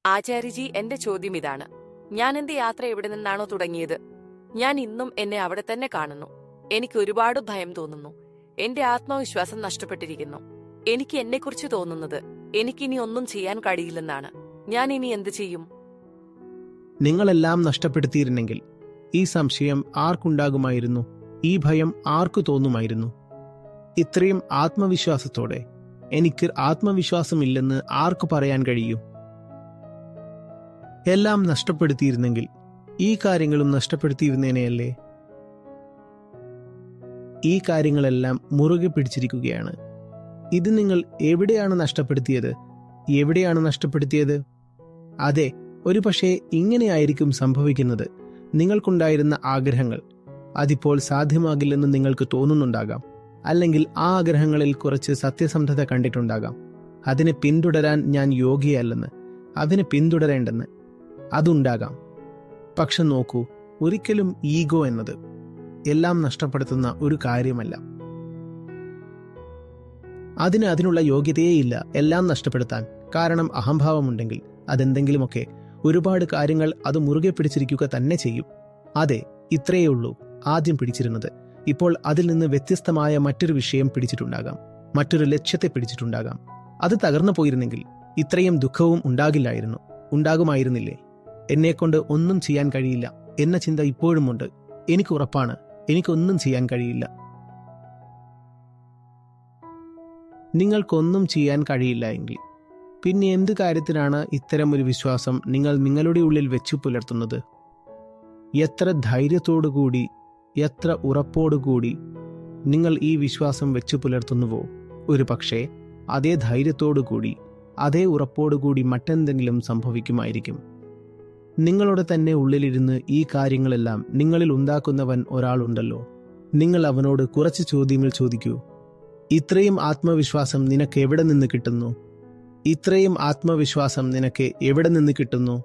ആചാര്യജി, എന്റെ ചോദ്യം ഇതാണ്. ഞാൻ എന്റെ യാത്ര എവിടെ നിന്നാണോ തുടങ്ങിയത്, ഞാൻ ഇന്നും എന്നെ അവിടെ തന്നെ കാണുന്നു. എനിക്ക് ഒരുപാട് ഭയം തോന്നുന്നു. എന്റെ ആത്മവിശ്വാസം നഷ്ടപ്പെട്ടിരിക്കുന്നു. എനിക്ക് എന്നെക്കുറിച്ച് തോന്നുന്നത് എനിക്കിനി ഒന്നും ചെയ്യാൻ കഴിയില്ലെന്നാണ്. ഞാൻ ഇനി എന്ത് ചെയ്യും? നിങ്ങളെല്ലാം നഷ്ടപ്പെടുത്തിയിരുന്നെങ്കിൽ ഈ സംശയം ആർക്കുണ്ടാകുമായിരുന്നു? ഈ ഭയം ആർക്കു തോന്നുമായിരുന്നു? ഇത്രയും ആത്മവിശ്വാസത്തോടെ എനിക്ക് ആത്മവിശ്വാസമില്ലെന്ന് ആർക്കു പറയാൻ കഴിയും? എല്ലാം നഷ്ടപ്പെടുത്തിയിരുന്നെങ്കിൽ ഈ കാര്യങ്ങളും നഷ്ടപ്പെടുത്തിയിരുന്നേനെയല്ലേ? ഈ കാര്യങ്ങളെല്ലാം മുറുകെ പിടിച്ചിരിക്കുകയാണ്. ഇത് നിങ്ങൾ എവിടെയാണ് നഷ്ടപ്പെടുത്തിയത്? എവിടെയാണ് നഷ്ടപ്പെടുത്തിയത്? അതെ, ഒരു പക്ഷേ ഇങ്ങനെയായിരിക്കും സംഭവിക്കുന്നത്. നിങ്ങൾക്കുണ്ടായിരുന്ന ആഗ്രഹങ്ങൾ അതിപ്പോൾ സാധ്യമാകില്ലെന്ന് നിങ്ങൾക്ക് തോന്നുന്നുണ്ടാകാം. അല്ലെങ്കിൽ ആ ആഗ്രഹങ്ങളിൽ കുറച്ച് സത്യസന്ധത കണ്ടിട്ടുണ്ടാകാം. അതിനെ പിന്തുടരാൻ ഞാൻ യോഗ്യയല്ലെന്ന്, അതിനെ പിന്തുടരേണ്ടെന്ന്. അതുണ്ടാകാം. പക്ഷെ നോക്കൂ, ഒരിക്കലും ഈഗോ എന്നത് എല്ലാം നഷ്ടപ്പെടുത്തുന്ന ഒരു കാര്യമല്ല. അതിനുള്ള യോഗ്യതയേയില്ല എല്ലാം നഷ്ടപ്പെടുത്താൻ. കാരണം അഹംഭാവമുണ്ടെങ്കിൽ അതെന്തെങ്കിലുമൊക്കെ ഒരുപാട് കാര്യങ്ങൾ അത് മുറുകെ പിടിച്ചിരിക്കുക തന്നെ ചെയ്യും. അതെ, ഇത്രയേ ഉള്ളൂ ആദ്യം പിടിച്ചിരുന്നത്. ഇപ്പോൾ അതിൽ നിന്ന് വ്യത്യസ്തമായ മറ്റൊരു വിഷയം പിടിച്ചിട്ടുണ്ടാകാം, മറ്റൊരു ലക്ഷ്യത്തെ പിടിച്ചിട്ടുണ്ടാകാം. അത് തകർന്നു പോയിരുന്നെങ്കിൽ ഇത്രയും ദുഃഖവും ഉണ്ടാകുമായിരുന്നില്ലേ? എന്നെക്കൊണ്ട് ഒന്നും ചെയ്യാൻ കഴിയില്ല എന്ന ചിന്ത ഇപ്പോഴുമുണ്ട്. എനിക്ക് ഉറപ്പാണ്, എനിക്കൊന്നും ചെയ്യാൻ കഴിയില്ല. നിങ്ങൾക്കൊന്നും ചെയ്യാൻ കഴിയില്ല എങ്കിൽ പിന്നെ എന്ത് കാര്യത്തിനാണ് ഇത്തരം ഒരു വിശ്വാസം നിങ്ങൾ നിങ്ങളുടെ ഉള്ളിൽ വെച്ചു പുലർത്തുന്നത്? എത്ര ധൈര്യത്തോടുകൂടി, എത്ര ഉറപ്പോടുകൂടി നിങ്ങൾ ഈ വിശ്വാസം വെച്ചു പുലർത്തുന്നുവോ, ഒരു പക്ഷേ അതേ ധൈര്യത്തോടുകൂടി, അതേ ഉറപ്പോടുകൂടി മറ്റെന്തെങ്കിലും സംഭവിക്കുമായിരിക്കും. നിങ്ങളുടെ തന്നെ ഉള്ളിലിരുന്ന് ഈ കാര്യങ്ങളെല്ലാം നിങ്ങളിൽ ഉണ്ടാക്കുന്നവൻ ഒരാളുണ്ടല്ലോ. നിങ്ങൾ അവനോട് കുറച്ച് ചോദ്യങ്ങൾ ചോദിക്കൂ. ഇത്രയും ആത്മവിശ്വാസം നിനക്ക് എവിടെ നിന്ന് കിട്ടുന്നു? ഇത്രയും ആത്മവിശ്വാസം നിനക്ക് എവിടെ നിന്ന് കിട്ടുന്നു?